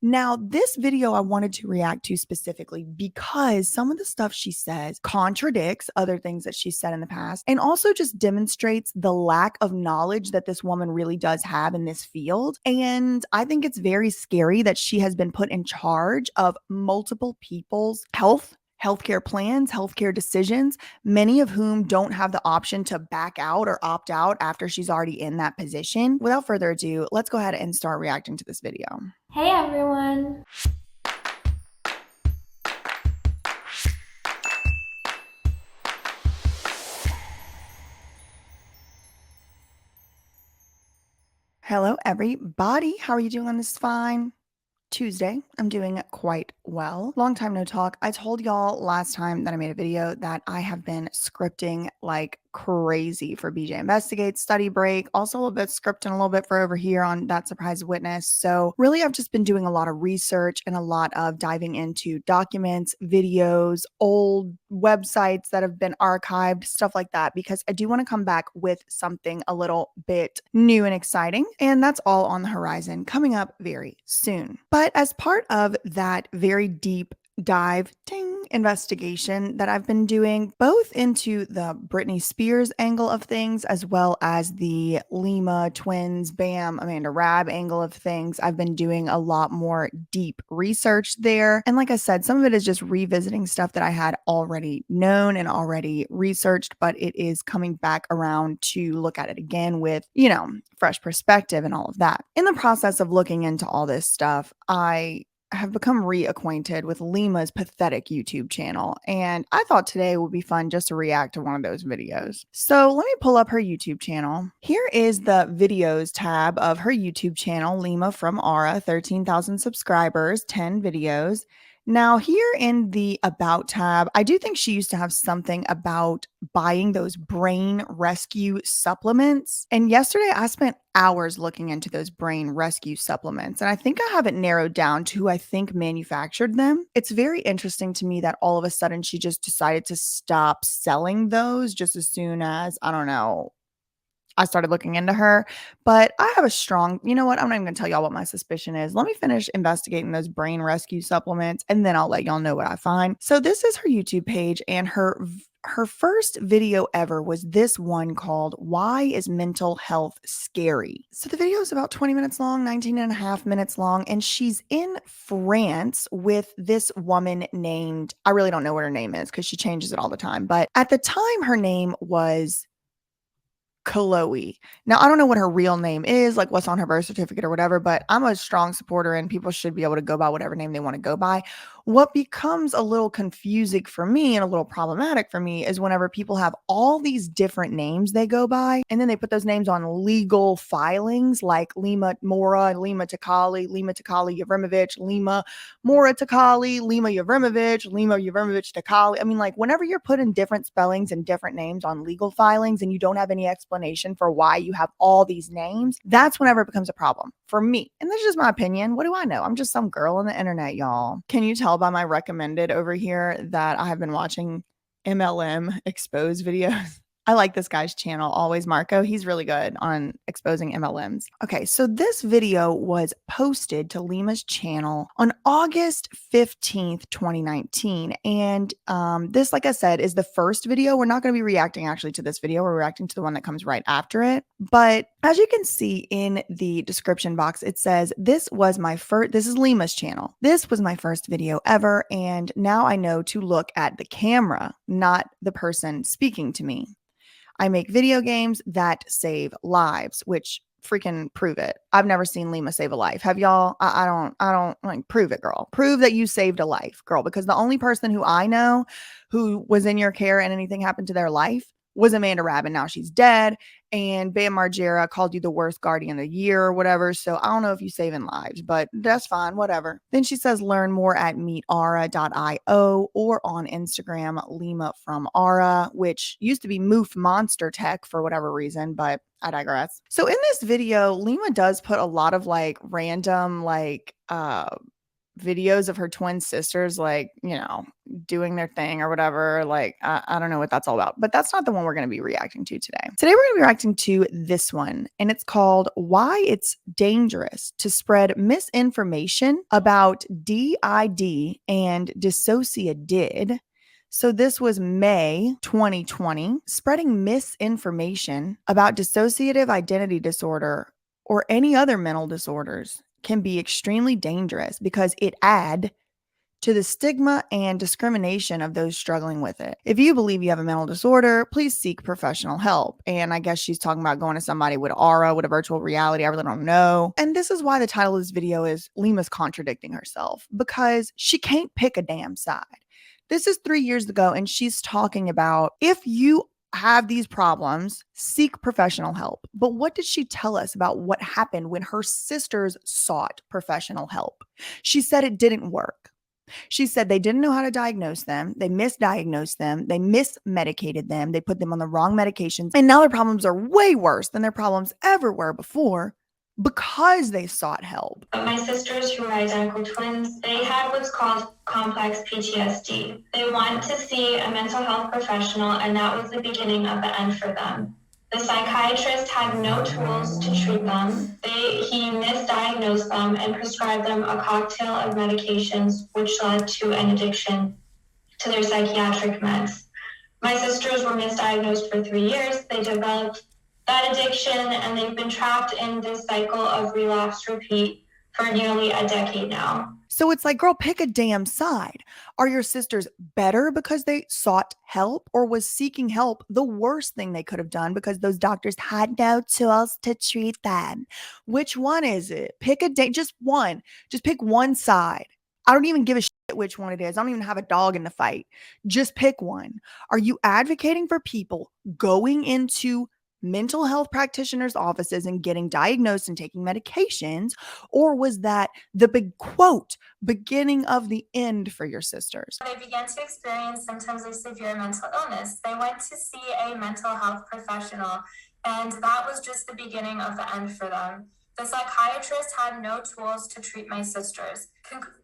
Now, this video I wanted to react to specifically because some of the stuff she says contradicts other things that she said in the past and also just demonstrates the lack of knowledge that this woman really does have in this field. And I think it's very scary that she has been put in charge of multiple people's healthcare plans, healthcare decisions, many of whom don't have the option to back out or opt out after she's already in that position. Without further ado, let's go ahead and start reacting to this video. Hey everyone! Hello, everybody. How are you doing on this fine Tuesday? I'm doing quite well. Long time no talk. I told y'all last time that I made a video that I have been scripting like crazy for BJ Investigates, Study Break, also a little bit scripting a little bit for over here on That Surprise Witness. So really, I've just been doing a lot of research and a lot of diving into documents, videos, old websites that have been archived, stuff like that, because I do want to come back with something a little bit new and exciting. And that's all on the horizon coming up very soon. But as part of that very deep dive investigation that I've been doing, both into the Britney Spears angle of things as well as the Lima twins, Bam, Amanda Rabb angle of things. I've been doing a lot more deep research there. And like I said, some of it is just revisiting stuff that I had already known and already researched, but it is coming back around to look at it again with, fresh perspective and all of that. In the process of looking into all this stuff, I have become reacquainted with Lima's pathetic YouTube channel, and I thought today would be fun just to react to one of those videos. So let me pull up her YouTube channel. Here is the videos tab of her YouTube channel, Lima from Aura, 13,000 subscribers, 10 videos. Now, here in the About tab, I do think she used to have something about buying those brain rescue supplements. And yesterday, I spent hours looking into those brain rescue supplements. And I think I have it narrowed down to who I think manufactured them. It's very interesting to me that all of a sudden she just decided to stop selling those just as soon as, I don't know, I started looking into her, but I have a strong, you know what? I'm not even gonna tell y'all what my suspicion is. Let me finish investigating those brain rescue supplements and then I'll let y'all know what I find. So this is her YouTube page, and her first video ever was this one called Why is Mental Health Scary? So the video is about 20 minutes long, 19 and a half minutes long, and she's in France with this woman named, I really don't know what her name is because she changes it all the time, but at the time her name was Chloe. Now, I don't know what her real name is, like what's on her birth certificate or whatever, but I'm a strong supporter and people should be able to go by whatever name they want to go by. What becomes a little confusing for me and a little problematic for me is whenever people have all these different names they go by, and then they put those names on legal filings like Lima Mora, Lima Takali, Yevrimovich, Lima Mora Takali, Lima Yevrimovich, Takali. I mean, like whenever you're putting different spellings and different names on legal filings and you don't have any explanation for why you have all these names, that's whenever it becomes a problem for me. And that's just my opinion. What do I know? I'm just some girl on the internet, y'all. Can you tell by my recommended over here that I have been watching MLM expose videos? I like this guy's channel, Always Marco. He's really good on exposing MLMs. Okay, so this video was posted to Lima's channel on August 15th, 2019. And this, like I said, is the first video. We're not going to be reacting actually to this video. We're reacting to the one that comes right after it. But as you can see in the description box, it says, this is Lima's channel. This was my first video ever. And now I know to look at the camera, not the person speaking to me. I make video games that save lives, which freaking prove it. I've never seen Lima save a life. Have y'all? I don't like, prove it, girl. Prove that you saved a life, girl, because the only person who I know who was in your care and anything happened to their life was Amanda Rabb, and now she's dead. And Bam Margera called you the worst guardian of the year or whatever. So I don't know if you saving lives, but that's fine, whatever. Then she says, learn more at meetaura.io or on Instagram, Lima from Aura, which used to be Moof Monster Tech for whatever reason, but I digress. So in this video, Lima does put a lot of like random, like, videos of her twin sisters, like, doing their thing or whatever. Like, I don't know what that's all about, but that's not the one we're going to be reacting to today. Today, we're going to be reacting to this one, and it's called Why It's Dangerous to Spread Misinformation About DID and Dissociated. So this was May 2020, spreading misinformation about dissociative identity disorder or any other mental disorders can be extremely dangerous because it add to the stigma and discrimination of those struggling with it. If you believe you have a mental disorder, please seek professional help. And I guess she's talking about going to somebody with aura, with a virtual reality. I really don't know. And this is why the title of this video is Lima's contradicting herself, because she can't pick a damn side. This is 3 years ago, and she's talking about if you have these problems, seek professional help. But what did she tell us about what happened when her sisters sought professional help? She said it didn't work. She said they didn't know how to diagnose them. They misdiagnosed them. They mismedicated them. They put them on the wrong medications. And now their problems are way worse than their problems ever were before because they sought help. My sisters, who are identical twins, they had what's called complex PTSD. They wanted to see a mental health professional, and that was the beginning of the end for them. The psychiatrist had no tools to treat them. He misdiagnosed them and prescribed them a cocktail of medications, which led to an addiction to their psychiatric meds. My sisters were misdiagnosed for 3 years. They developed that addiction, and they've been trapped in this cycle of relapse repeat for nearly a decade now. So it's like, girl, pick a damn side. Are your sisters better because they sought help, or was seeking help the worst thing they could have done because those doctors had no tools to treat them? Which one is it? Pick just one. Just pick one side. I don't even give a shit which one it is. I don't even have a dog in the fight. Just pick one. Are you advocating for people going into mental health practitioners' offices and getting diagnosed and taking medications, or was that the big quote beginning of the end for your sisters? They began to experience symptoms of severe mental illness. They went to see a mental health professional, and that was just the beginning of the end for them. The psychiatrist had no tools to treat my sisters.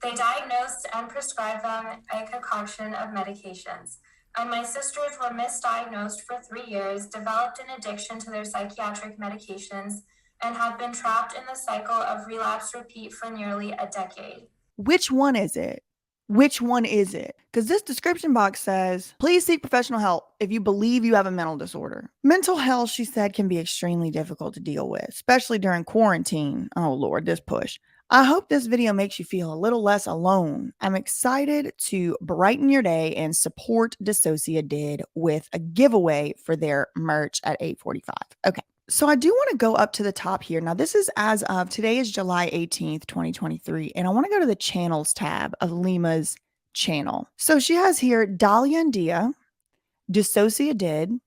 They diagnosed and prescribed them a concoction of medications. And my sisters were misdiagnosed for 3 years, developed an addiction to their psychiatric medications, and have been trapped in the cycle of relapse repeat for nearly a decade. Which one is it? Which one is it? Because this description box says, please seek professional help if you believe you have a mental disorder. Mental health, she said, can be extremely difficult to deal with, especially during quarantine. Oh, Lord, this push. I hope this video makes you feel a little less alone. I'm excited to brighten your day and support Dissociated with a giveaway for their merch at 8:45. Okay. So I do want to go up to the top here. Now, this is as of today is July 18th, 2023. And I want to go to the channels tab of Lima's channel. So she has here Dahlia and Dia, Dissociated,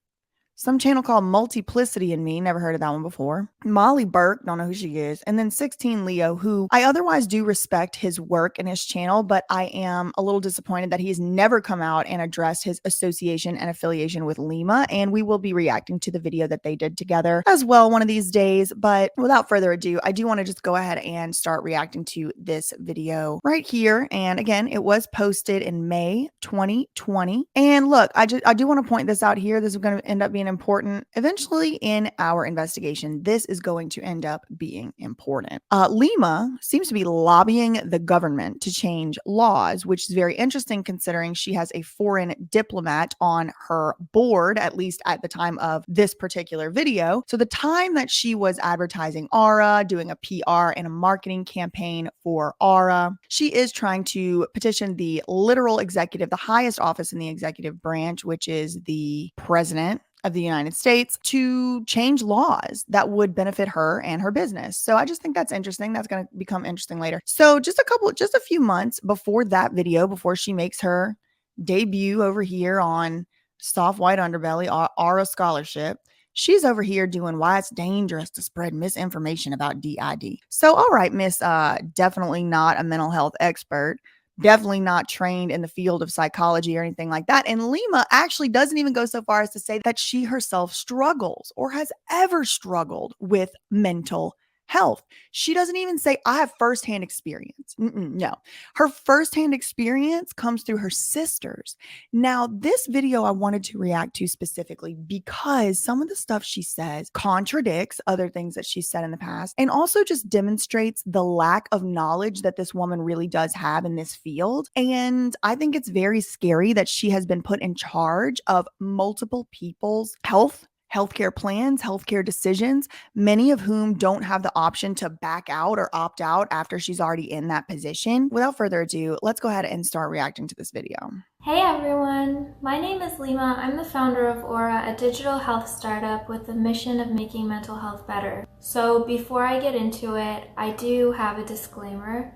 some channel called Multiplicity in Me, never heard of that one before. Molly Burke, don't know who she is. And then 16 Leo, who I otherwise do respect his work and his channel, but I am a little disappointed that he's never come out and addressed his association and affiliation with Lima. And we will be reacting to the video that they did together as well one of these days. But without further ado, I do want to just go ahead and start reacting to this video right here. And again, it was posted in May 2020. And look, I do want to point this out here. This is going to end up being important. Eventually in our investigation, this is going to end up being important. Lima seems to be lobbying the government to change laws, which is very interesting considering she has a foreign diplomat on her board, at least at the time of this particular video. So the time that she was advertising Aura, doing a PR and a marketing campaign for Aura, she is trying to petition the literal executive, the highest office in the executive branch, which is the president of the United States, to change laws that would benefit her and her business. So I just think that's interesting. That's going to become interesting later. So just a few months before that video, before she makes her debut over here on Soft White Underbelly, Aura Scholarship, she's over here doing why it's dangerous to spread misinformation about DID. So, all right, Miss, definitely not a mental health expert. Definitely not trained in the field of psychology or anything like that. And Lima actually doesn't even go so far as to say that she herself struggles or has ever struggled with mental health. She doesn't even say, I have firsthand experience. No, her firsthand experience comes through her sisters. Now, this video I wanted to react to specifically because some of the stuff she says contradicts other things that she said in the past and also just demonstrates the lack of knowledge that this woman really does have in this field. And I think it's very scary that she has been put in charge of multiple people's healthcare plans, healthcare decisions, many of whom don't have the option to back out or opt out after she's already in that position. Without further ado, let's go ahead and start reacting to this video. Hey everyone, my name is Lima. I'm the founder of Aura, a digital health startup with the mission of making mental health better. So before I get into it, I do have a disclaimer.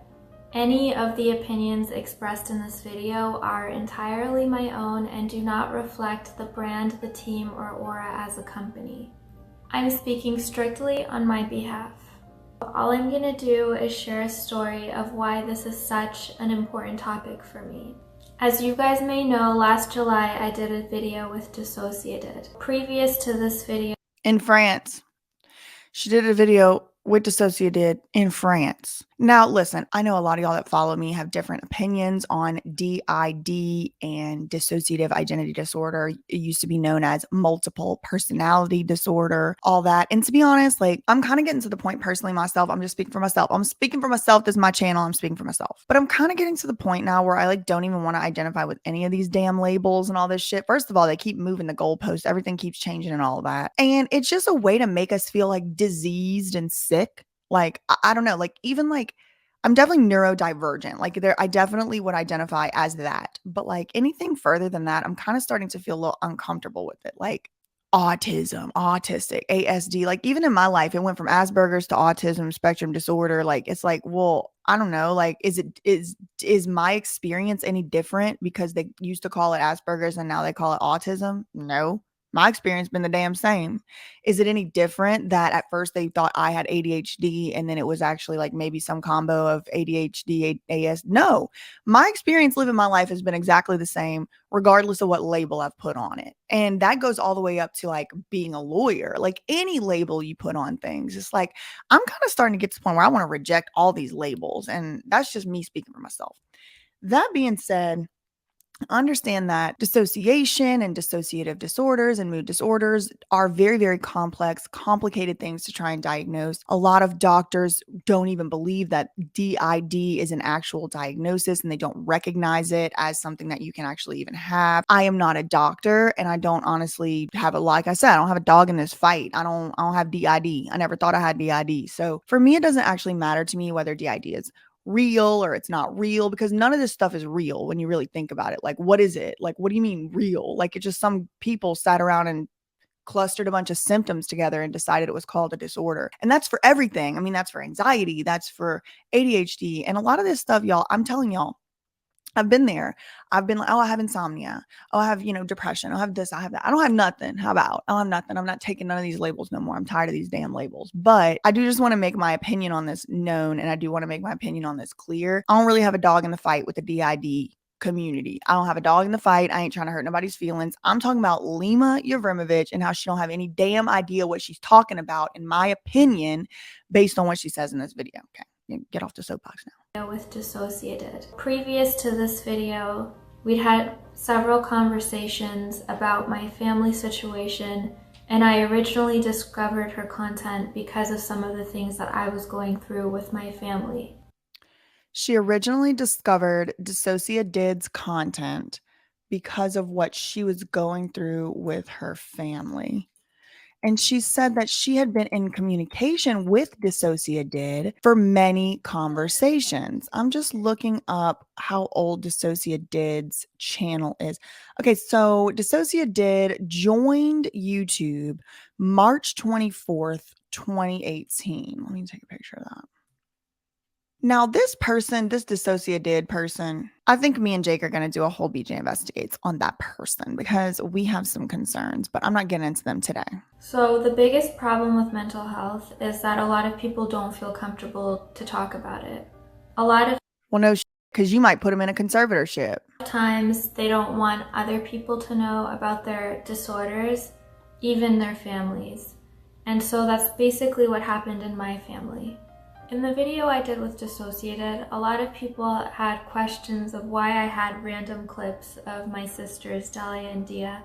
Any of the opinions expressed in this video are entirely my own and do not reflect the brand, the team, or Aura as a company. I'm speaking strictly on my behalf. All I'm gonna do is share a story of why this is such an important topic for me. As you guys may know, last July I did a video with Dissociated. Previous to this video, In France. She did a video with Dissociated in France. Now, listen, I know a lot of y'all that follow me have different opinions on DID and dissociative identity disorder. It used to be known as multiple personality disorder, all that. And to be honest, like, I'm kind of getting to the point personally myself. I'm just speaking for myself. I'm speaking for myself. This is my channel. I'm speaking for myself. But I'm kind of getting to the point now where I like don't even want to identify with any of these damn labels and all this shit. First of all, they keep moving the goalposts. Everything keeps changing and all of that. And it's just a way to make us feel like diseased and sick. Like, I don't know, like even like I'm definitely neurodivergent. Like I definitely would identify as that. But like anything further than that, I'm kind of starting to feel a little uncomfortable with it. Like autism, autistic, ASD. Like even in my life, it went from Asperger's to autism spectrum disorder. Like it's like, well, I don't know. Like, is my experience any different because they used to call it Asperger's and now they call it autism? No. My experience been the damn same. Is it any different that at first they thought I had ADHD and then it was actually like maybe some combo of ADHD, AS? No, my experience living my life has been exactly the same, regardless of what label I've put on it. And that goes all the way up to like being a lawyer, like any label you put on things. It's like, I'm kind of starting to get to the point where I want to reject all these labels. And that's just me speaking for myself. That being said, understand that dissociation and dissociative disorders and mood disorders are very, very complex, complicated things to try and diagnose. A lot of doctors don't even believe that DID is an actual diagnosis and they don't recognize it as something that you can actually even have. I am not a doctor and I don't honestly have like I said, I don't have a dog in this fight. I don't have DID. I never thought I had DID. So for me, it doesn't actually matter to me whether DID is real or it's not real because none of this stuff is real when you really think about it. Like, what is it? Like, what do you mean real? Like, it's just some people sat around and clustered a bunch of symptoms together and decided it was called a disorder. And that's for everything. I mean, that's for anxiety, that's for ADHD. And a lot of this stuff, y'all, I'm telling y'all, I've been there. I've been like, oh, I have insomnia. Oh, I have, depression. I have this, I have that. I don't have nothing. How about? I don't have nothing. I'm not taking none of these labels no more. I'm tired of these damn labels. But I do just want to make my opinion on this known. And I do want to make my opinion on this clear. I don't really have a dog in the fight with the DID community. I don't have a dog in the fight. I ain't trying to hurt nobody's feelings. I'm talking about Lima Yevrimovich and how she don't have any damn idea what she's talking about, in my opinion, based on what she says in this video. Okay, get off the soapbox now. with Dissociated. Previous to this video, we'd had several conversations about my family situation, and I originally discovered her content because of some of the things that I was going through with my family. She originally discovered Dissociated's content because of what she was going through with her family. And she said that she had been in communication with Dissociated for many conversations. I'm just looking up how old Dissociated's channel is. Okay, so Dissociated joined YouTube March 24th, 2018. Let me take a picture of that. Now, this Dissociated person, I think me and Jake are going to do a whole BJ Investigates on that person because we have some concerns, but I'm not getting into them today. So the biggest problem with mental health is that a lot of people don't feel comfortable to talk about it. Well, no, because you might put them in a conservatorship. Times they don't want other people to know about their disorders, even their families. And so that's basically what happened in my family. In the video I did with Dissociated, a lot of people had questions of why I had random clips of my sisters, Dahlia and Dia,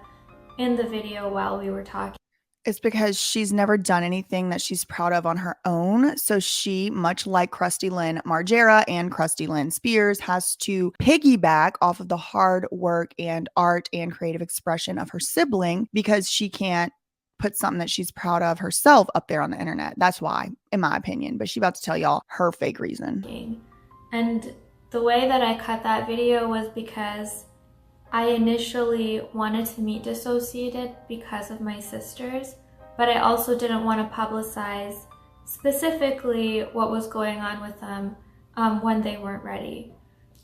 in the video while we were talking. It's because she's never done anything that she's proud of on her own. So she, much like Krusty Lynn Margera and Krusty Lynn Spears, has to piggyback off of the hard work and art and creative expression of her sibling because she can't put something that she's proud of herself up there on the internet. That's why, in my opinion. But she's about to tell y'all her fake reason. And the way that I cut that video was because I initially wanted to meet Dissociated because of my sisters, but I also didn't want to publicize specifically what was going on with them when they weren't ready.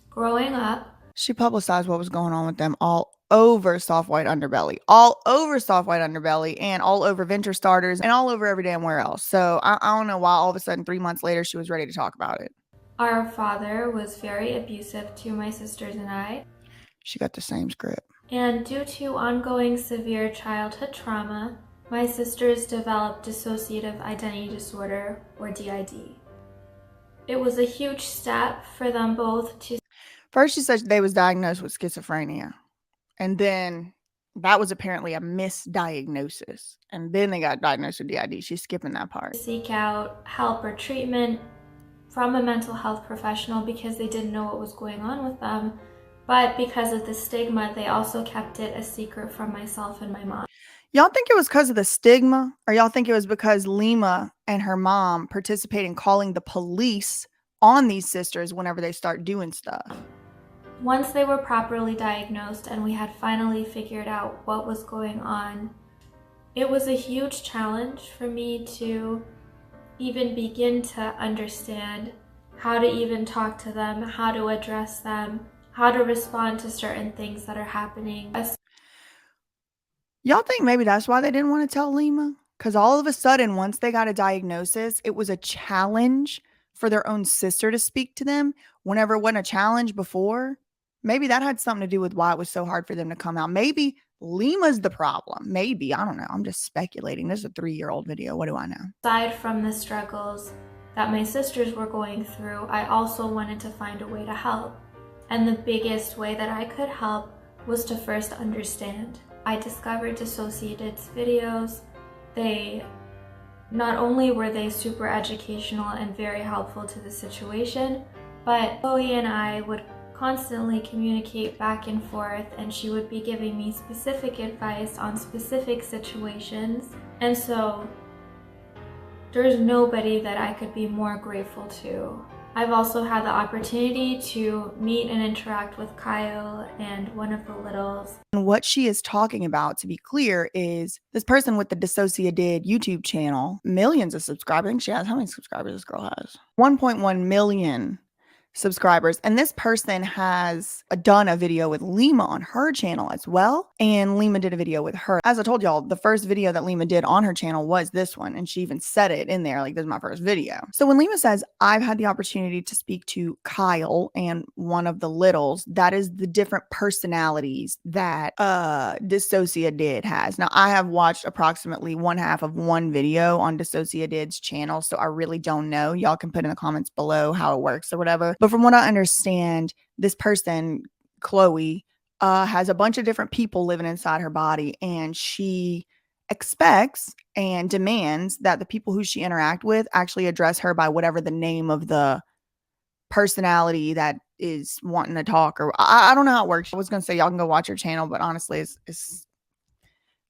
Growing up, she publicized what was going on with them all over Soft White Underbelly, all over Soft White Underbelly, and all over Venture Starters, and all over every damn where else. So I don't know why all of a sudden 3 months later she was ready to talk about it. Our father was very abusive to my sisters and I. She got the same script. And due to ongoing severe childhood trauma, my sisters developed dissociative identity disorder, or DID. It was a huge step for them both to... First, she said they was diagnosed with schizophrenia. And then that was apparently a misdiagnosis. And then they got diagnosed with DID. She's skipping that part. Seek out help or treatment from a mental health professional because they didn't know what was going on with them. But because of the stigma, they also kept it a secret from myself and my mom. Y'all think it was because of the stigma? Or y'all think it was because Lima and her mom participate in calling the police on these sisters whenever they start doing stuff? Once they were properly diagnosed and we had finally figured out what was going on, it was a huge challenge for me to even begin to understand how to even talk to them, how to address them, how to respond to certain things that are happening. Y'all think maybe that's why they didn't want to tell Lima? Because all of a sudden, once they got a diagnosis, it was a challenge for their own sister to speak to them whenever it wasn't a challenge before. Maybe that had something to do with why it was so hard for them to come out. Maybe Lima's the problem. Maybe. I don't know. I'm just speculating. This is a 3-year-old video. What do I know? Aside from the struggles that my sisters were going through, I also wanted to find a way to help. And the biggest way that I could help was to first understand. I discovered Dissociated's videos. Not only were they super educational and very helpful to the situation, but Chloe and I would constantly communicate back and forth, and she would be giving me specific advice on specific situations. And so there's nobody that I could be more grateful to. I've also had the opportunity to meet and interact with Kyle and one of the littles. And what she is talking about, to be clear, is this person with the Dissociated YouTube channel, millions of subscribers. I think she has, how many subscribers this girl has? 1.1 million subscribers. And this person has done a video with Lima on her channel as well. And Lima did a video with her. As I told y'all, the first video that Lima did on her channel was this one. And she even said it in there, like, this is my first video. So when Lima says, I've had the opportunity to speak to Kyle and one of the littles, that is the different personalities that Dissociated has. Now, I have watched approximately one half of one video on Dissociated's channel, so I really don't know. Y'all can put in the comments below how it works or whatever. But from what I understand, this person, Chloe, has a bunch of different people living inside her body, and she expects and demands that the people who she interact with actually address her by whatever the name of the personality that is wanting to talk, or I don't know how it works. I was going to say y'all can go watch her channel, but honestly, it's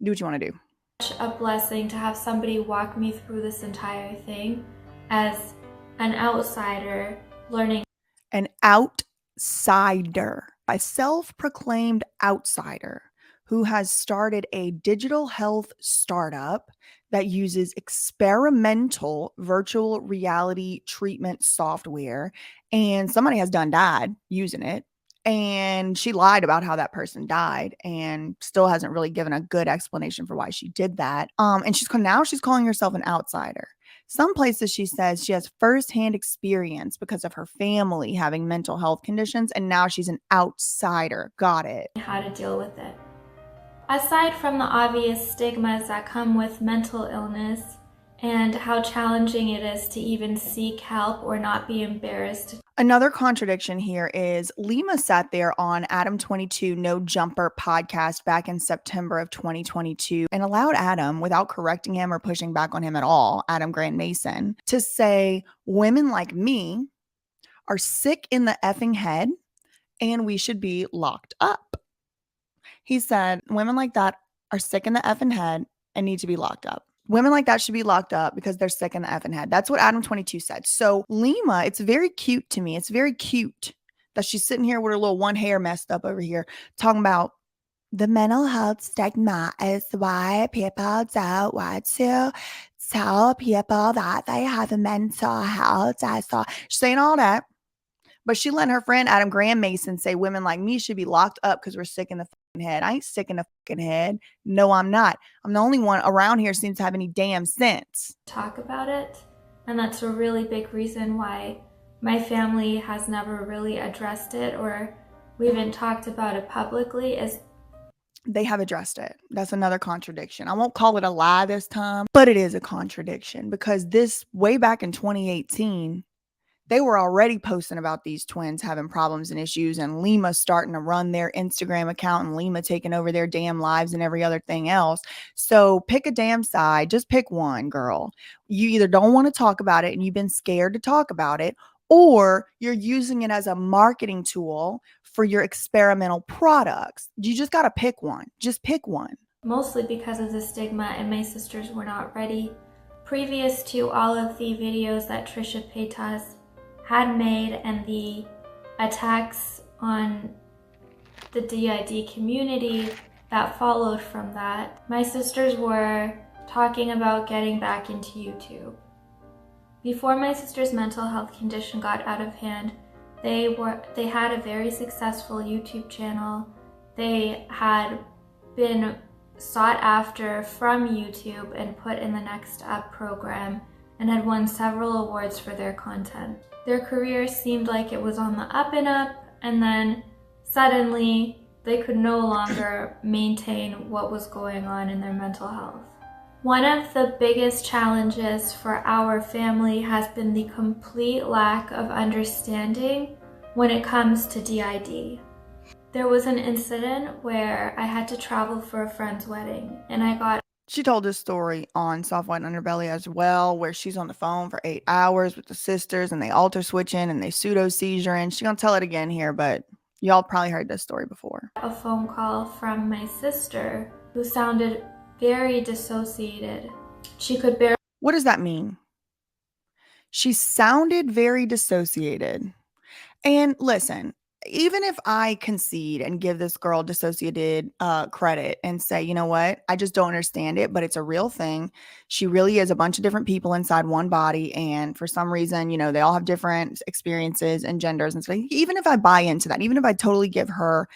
do what you want to do. Such a blessing to have somebody walk me through this entire thing as an outsider learning. An outsider, a self-proclaimed outsider who has started a digital health startup that uses experimental virtual reality treatment software, and somebody has died using it. And she lied about how that person died and still hasn't really given a good explanation for why she did that. And she's calling herself an outsider. Some places she says she has firsthand experience because of her family having mental health conditions, and now she's an outsider. Got it. How to deal with it. Aside from the obvious stigmas that come with mental illness, and how challenging it is to even seek help or not be embarrassed. Another contradiction here is Lima sat there on Adam 22 No Jumper podcast back in September of 2022 and allowed Adam, without correcting him or pushing back on him at all, Adam Grant Mason, to say women like me are sick in the effing head and we should be locked up. He said women like that are sick in the effing head and need to be locked up. Women like that should be locked up because they're sick in the effing head. That's what Adam 22 said. So Lima, it's very cute to me. It's very cute that she's sitting here with her little one hair messed up over here talking about the mental health stigma is why people don't want to tell people that they have a mental health disorder. She's saying all that, but she let her friend Adam Graham Mason say women like me should be locked up because we're sick in the fucking head. I ain't sick in the fucking head. No, I'm not. I'm the only one around here seems to have any damn sense. Talk about it, and that's a really big reason why my family has never really addressed it or we haven't talked about it publicly. Is they have addressed it. That's another contradiction. I won't call it a lie this time, but it is a contradiction because this way back in 2018, they were already posting about these twins having problems and issues, and Lima starting to run their Instagram account and Lima taking over their damn lives and every other thing else. So pick a damn side. Just pick one, girl. You either don't want to talk about it and you've been scared to talk about it, or you're using it as a marketing tool for your experimental products. You just got to pick one. Just pick one. mostly because of the stigma, and my sisters were not ready. Previous to all of the videos that Trisha Paytas had made and the attacks on the DID community that followed from that, my sisters were talking about getting back into YouTube. Before my sister's mental health condition got out of hand, they had a very successful YouTube channel. They had been sought after from YouTube and put in the Next Up program and had won several awards for their content. Their career seemed like it was on the up and up, and then suddenly they could no longer maintain what was going on in their mental health. One of the biggest challenges for our family has been the complete lack of understanding when it comes to DID. There was an incident where I had to travel for a friend's wedding, and She told this story on Soft White Underbelly as well, where she's on the phone for 8 hours with the sisters and they alter switching and they pseudo seizure. And she's going to tell it again here, but y'all probably heard this story before. a phone call from my sister who sounded very dissociated. She could barely. What does that mean? She sounded very dissociated. And listen, even if I concede and give this girl dissociated credit and say, you know what, I just don't understand it, but it's a real thing. She really is a bunch of different people inside one body. And for some reason, you know, they all have different experiences and genders and stuff. Even if I buy into that, even if I totally give her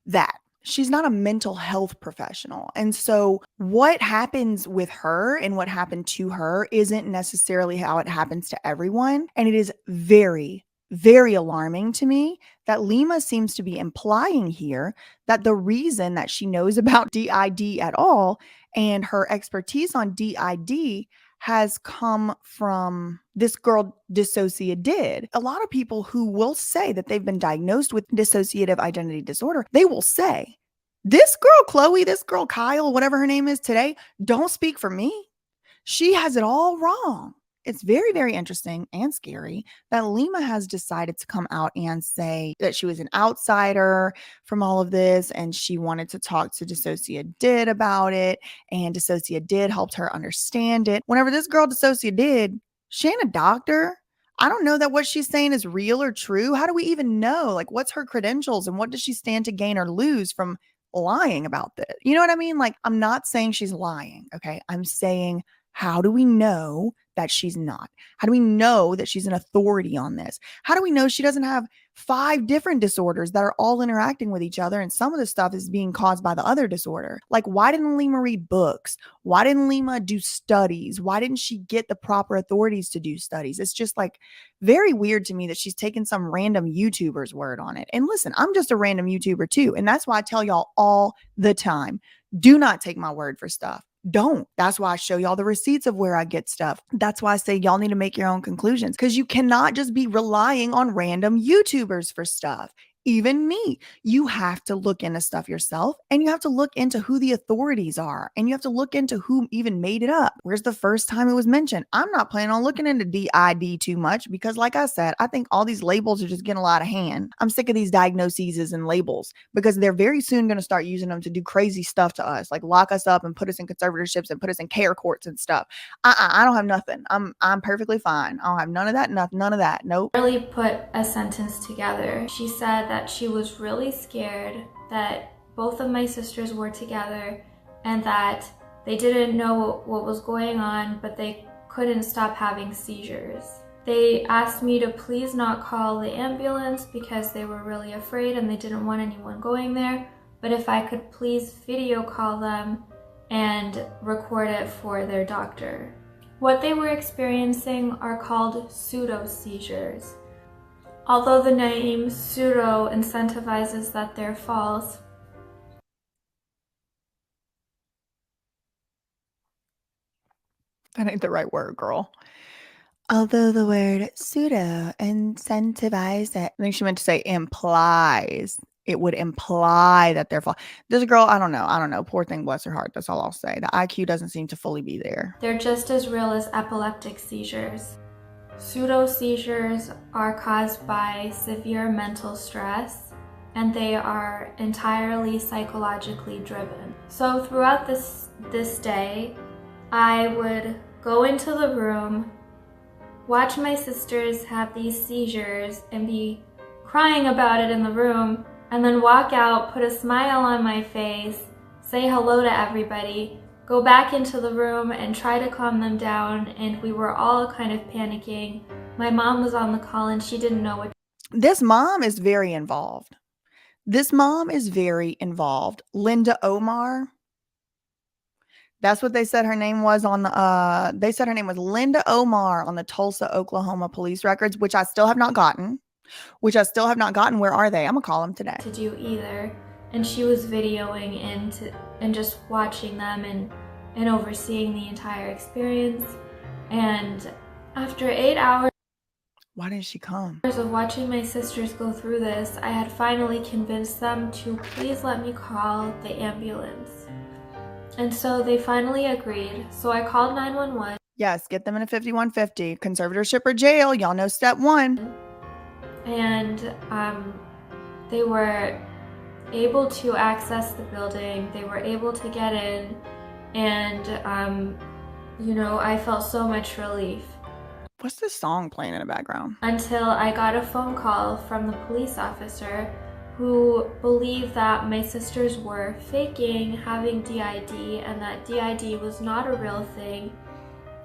that, she's not a mental health professional. And so what happens with her and what happened to her isn't necessarily how it happens to everyone. And it is very, very alarming to me that Lima seems to be implying here that the reason that she knows about DID at all and her expertise on DID has come from this girl Dissociated. A lot of people who will say that they've been diagnosed with dissociative identity disorder, they will say, this girl Chloe, this girl Kyle, whatever her name is today, don't speak for me. She has it all wrong. It's very, very interesting and scary that Lima has decided to come out and say that she was an outsider from all of this and she wanted to talk to Dissociated about it, and Dissociated helped her understand it. Whenever this girl Dissociated, she ain't a doctor. I don't know that what she's saying is real or true. How do we even know? Like, what's her credentials and what does she stand to gain or lose from lying about this? You know what I mean? Like, I'm not saying she's lying, okay? I'm saying, how do we know that she's not? How do we know that she's an authority on this? How do we know she doesn't have 5 different disorders that are all interacting with each other and some of the stuff is being caused by the other disorder? Like, why didn't Lima read books? Why didn't Lima do studies? Why didn't she get the proper authorities to do studies? It's just like very weird to me that she's taken some random YouTuber's word on it. And listen, I'm just a random YouTuber too. And that's why I tell y'all all the time, do not take my word for stuff. Don't. That's why I show y'all the receipts of where I get stuff. That's why I say y'all need to make your own conclusions, because you cannot just be relying on random YouTubers for stuff. Even me, you have to look into stuff yourself, and you have to look into who the authorities are, and you have to look into who even made it up. Where's the first time it was mentioned? I'm not planning on looking into DID too much because, like I said, I think all these labels are just getting a lot of hand. I'm sick of these diagnoses and labels because they're very soon going to start using them to do crazy stuff to us, like lock us up and put us in conservatorships and put us in care courts and stuff. I don't have nothing. I'm perfectly fine. I don't have none of that. None of that. Nope. Really put a sentence together. She said that she was really scared that both of my sisters were together and that they didn't know what was going on, but they couldn't stop having seizures. They asked me to please not call the ambulance because they were really afraid and they didn't want anyone going there, but if I could please video call them and record it for their doctor. What they were experiencing are called pseudo seizures. Although the name pseudo incentivizes that they're false, That ain't the right word, girl. Although the word pseudo incentivize it, I think she meant to say implies. It would imply that they're false. This girl, I don't know. Poor thing, bless her heart. That's all I'll say. The IQ doesn't seem to fully be there. they're just as real as epileptic seizures. Pseudo seizures are caused by severe mental stress, and they are entirely psychologically driven. So throughout this day, I would go into the room, watch my sisters have these seizures and be crying about it in the room, and then walk out, put a smile on my face, say hello to everybody, go back into the room and try to calm them down, and we were all kind of panicking. My mom was on the call and she didn't know what. This mom is very involved. Linda Omar. That's what they said her name was on the, they said her name was Linda Omar on the Tulsa, Oklahoma police records, which I still have not gotten. Where are they? I'm gonna call them today. To do either. And she was videoing and just watching them and overseeing the entire experience. And after 8 hours Why didn't she come? of watching my sisters go through this, I had finally convinced them to please let me call the ambulance. And so they finally agreed. So I called 911. Yes, get them in a 5150. Conservatorship or jail. Y'all know step one. And they were able to access the building. They were able to get in. And, I felt so much relief. What's this song playing in the background? Until I got a phone call from the police officer who believed that my sisters were faking having DID and that DID was not a real thing.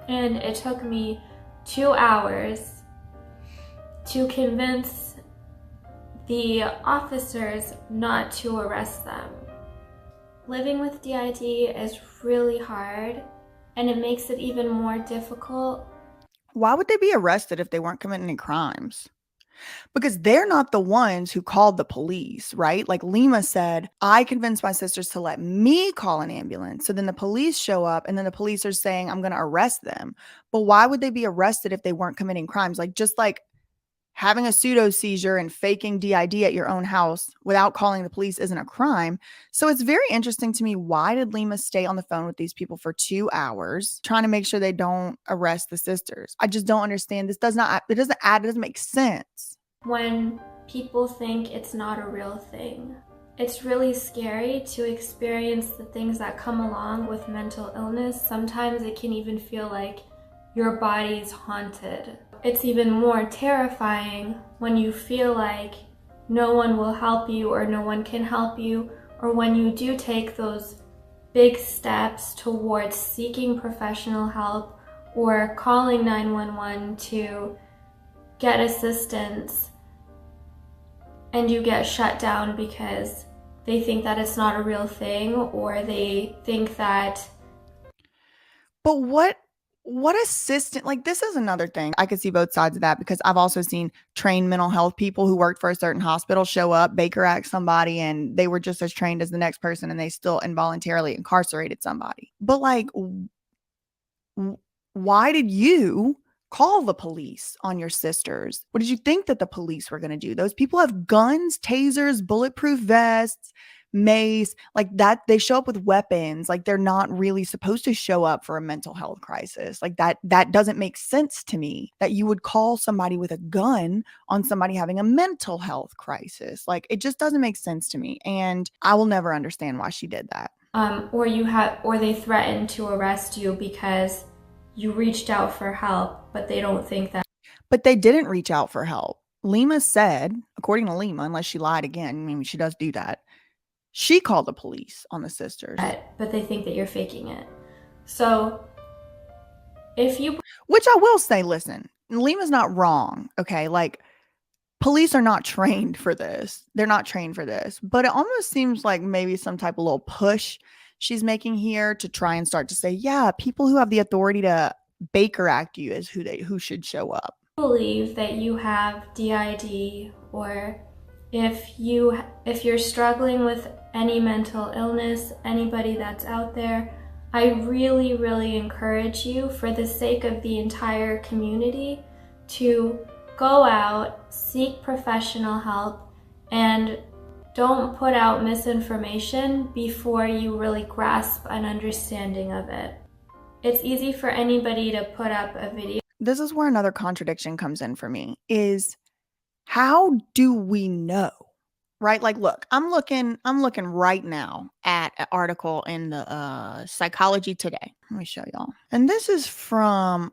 And it took me 2 hours to convince the officers not to arrest them. Living with DID is really hard, and it makes it even more difficult. Why would they be arrested if they weren't committing any crimes? Because they're not the ones who called the police, right? Like Lima said, I convinced my sisters to let me call an ambulance. So then the police show up and then the police are saying, I'm going to arrest them. But why would they be arrested if they weren't committing crimes? Like just like having a pseudo seizure and faking DID at your own house without calling the police isn't a crime. So it's very interesting to me. Why did Lima stay on the phone with these people for 2 hours trying to make sure they don't arrest the sisters? I just don't understand. It doesn't make sense. When people think it's not a real thing, it's really scary to experience the things that come along with mental illness. Sometimes it can even feel like your body's haunted. It's even more terrifying when you feel like no one will help you or no one can help you, or when you do take those big steps towards seeking professional help or calling 911 to get assistance and you get shut down because they think that it's not a real thing, or they think that. But what assistant, like, this is another thing. I could see both sides of that because I've also seen trained mental health people who worked for a certain hospital show up, Baker Act somebody, and they were just as trained as the next person and they still involuntarily incarcerated somebody. But like, why did you call the police on your sisters? What did you think that the police were going to do? Those people have guns, tasers, bulletproof vests, mace, like that. They show up with weapons. Like, they're not really supposed to show up for a mental health crisis. Like, that doesn't make sense to me, that you would call somebody with a gun on somebody having a mental health crisis. Like, it just doesn't make sense to me, and I will never understand why she did that. Or they threatened to arrest you because you reached out for help, but they don't think that. But they didn't reach out for help. Lima said, according to Lima, unless she lied again, maybe she does do that, she called the police on the sisters. But they think that you're faking it. So if you... Which I will say, listen, Lima's not wrong, okay? Like, police are not trained for this. They're not trained for this. But it almost seems like maybe some type of little push she's making here to try and start to say, yeah, people who have the authority to Baker Act you is who should show up. Believe that you have DID, or if you're struggling with any mental illness, anybody that's out there, I really, really encourage you, for the sake of the entire community, to go out, seek professional help, and don't put out misinformation before you really grasp an understanding of it. It's easy for anybody to put up a video. This is where another contradiction comes in for me, is how do we know? Right? Like, look, I'm looking right now at an article in the Psychology Today. Let me show y'all. And this is from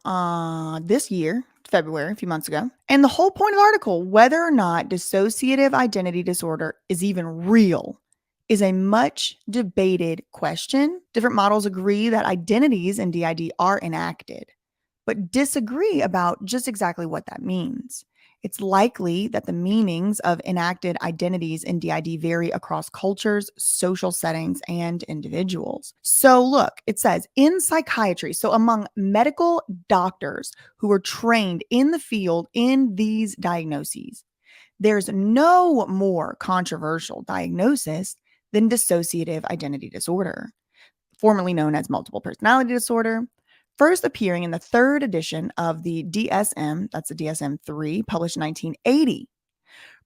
this year, February, a few months ago. And the whole point of the article, whether or not dissociative identity disorder is even real, is a much debated question. Different models agree that identities in DID are enacted, but disagree about just exactly what that means. It's likely that the meanings of enacted identities in DID vary across cultures, social settings, and individuals. So look, it says in psychiatry, so among medical doctors who are trained in the field in these diagnoses, there's no more controversial diagnosis than dissociative identity disorder, formerly known as multiple personality disorder, first appearing in the third edition of the DSM, that's the DSM-3, published in 1980.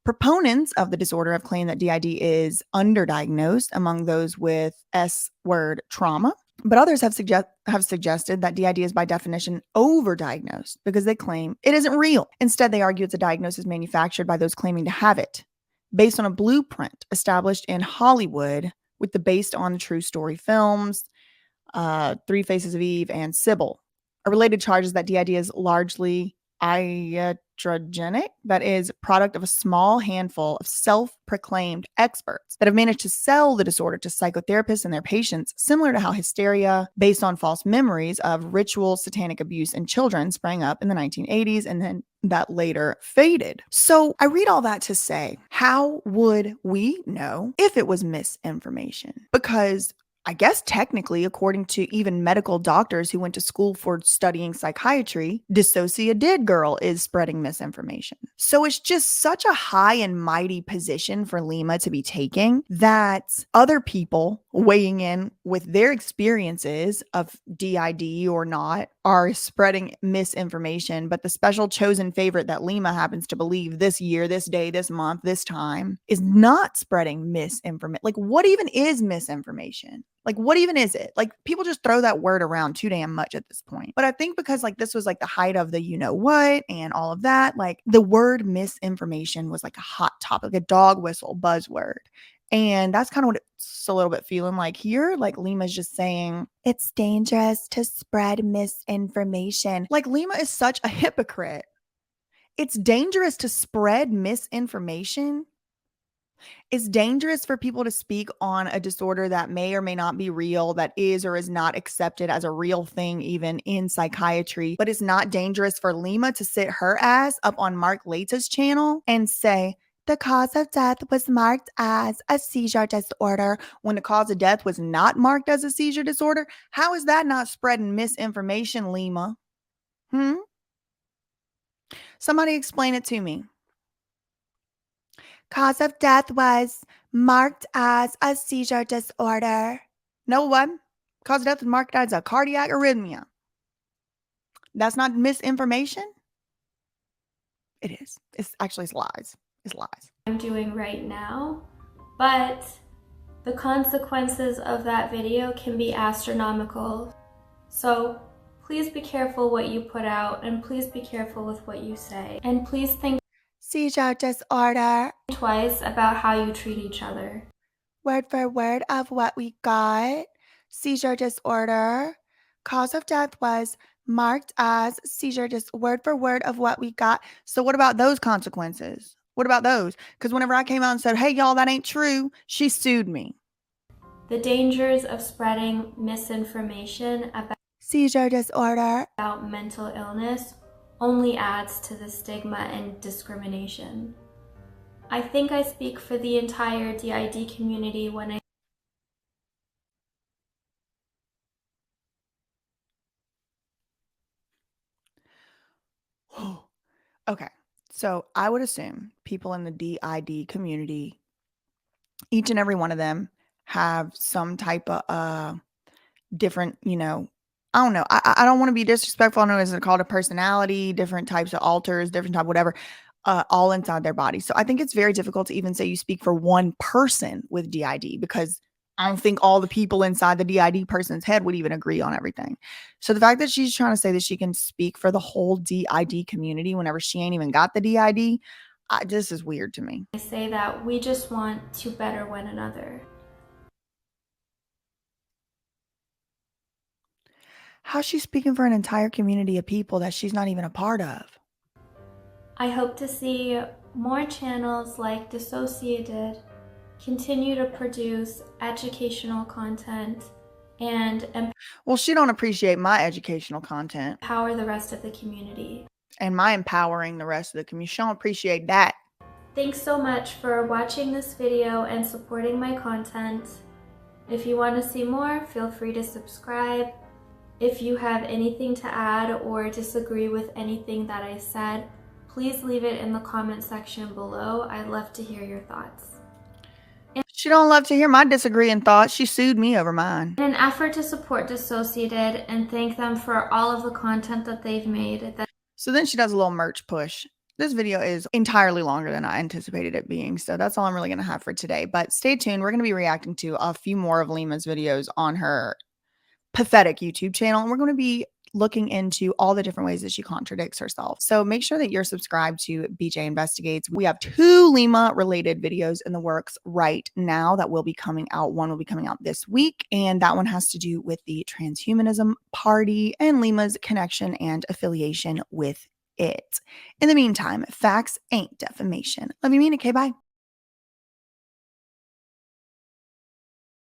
Proponents of the disorder have claimed that DID is underdiagnosed among those with S-word trauma, but others have suggested that DID is by definition overdiagnosed because they claim it isn't real. Instead, they argue it's a diagnosis manufactured by those claiming to have it, based on a blueprint established in Hollywood with the based on true story films, Three Faces of Eve, and Sybil. A related charge is that DID is largely iatrogenic, that is, product of a small handful of self-proclaimed experts that have managed to sell the disorder to psychotherapists and their patients, similar to how hysteria based on false memories of ritual satanic abuse in children sprang up in the 1980s and then that later faded. So I read all that to say, how would we know if it was misinformation? Because I guess technically, according to even medical doctors who went to school for studying psychiatry, dissociative girl is spreading misinformation. So it's just such a high and mighty position for Lima to be taking that other people weighing in with their experiences of DID or not are spreading misinformation. But the special chosen favorite that Lima happens to believe this year, this day, this month, this time is not spreading misinformation. Like, what even is misinformation? Like, what even is it? Like, people just throw that word around too damn much at this point. But I think because like this was like the height of the you know what and all of that, like the word misinformation was like a hot topic, like a dog whistle buzzword. And that's kind of what it's a little bit feeling like here. Like Lima's just saying it's dangerous to spread misinformation. Like Lima is such a hypocrite. It's dangerous to spread misinformation. It's dangerous for people to speak on a disorder that may or may not be real, that is or is not accepted as a real thing, even in psychiatry. But it's not dangerous for Lima to sit her ass up on Mark Laita's channel and say, The cause of death was marked as a seizure disorder when the cause of death was not marked as a seizure disorder. How is that not spreading misinformation, Lima? Somebody explain it to me. Cause of death was marked as a seizure disorder. No one. Cause of death was marked as a cardiac arrhythmia. That's not misinformation? It is. It's lies. It's lies. I'm doing right now, but the consequences of that video can be astronomical. So please be careful what you put out, and please be careful with what you say. And please think Seizure disorder. twice about how you treat each other. Word for word of what we got. Seizure disorder. Cause of death was marked as seizure word for word of what we got. So what about those consequences? What about those? Because whenever I came out and said, hey, y'all, that ain't true, she sued me. The dangers of spreading misinformation Seizure disorder. about mental illness only adds to the stigma and discrimination. I think I speak for the entire DID community when I Okay, so I would assume people in the DID community, each and every one of them have some type of different, I don't know. I don't want to be disrespectful. I know it's called a personality, different types of alters, different type, whatever, all inside their body. So I think it's very difficult to even say you speak for one person with DID because I don't think all the people inside the DID person's head would even agree on everything. So the fact that she's trying to say that she can speak for the whole DID community whenever she ain't even got the DID, this is weird to me. say that we just want to better one another. How's she speaking for an entire community of people that she's not even a part of? I hope to see more channels like Dissociated continue to produce educational content and Well, she don't appreciate my educational content empower the rest of the community. and my empowering the rest of the community. She don't appreciate that. Thanks so much for watching this video and supporting my content. If you want to see more, feel free to subscribe. If you have anything to add or disagree with anything that I said, please leave it in the comment section below. I'd love to hear your thoughts. She don't love to hear my disagreeing thoughts. She sued me over mine. In an effort to support Dissociated and thank them for all of the content that they've made. So then she does a little merch push. This video is entirely longer than I anticipated it being, so that's all I'm really going to have for today. But stay tuned. We're going to be reacting to a few more of Lima's videos on her pathetic YouTube channel, and we're going to be looking into all the different ways that she contradicts herself. So make sure that you're subscribed to BJ Investigates. We have 2 Lima related videos in the works right now that will be coming out. One will be coming out this week, and that one has to do with the transhumanism party and Lima's connection and affiliation with it. In the meantime, facts ain't defamation. Love you, mean it. Okay, bye.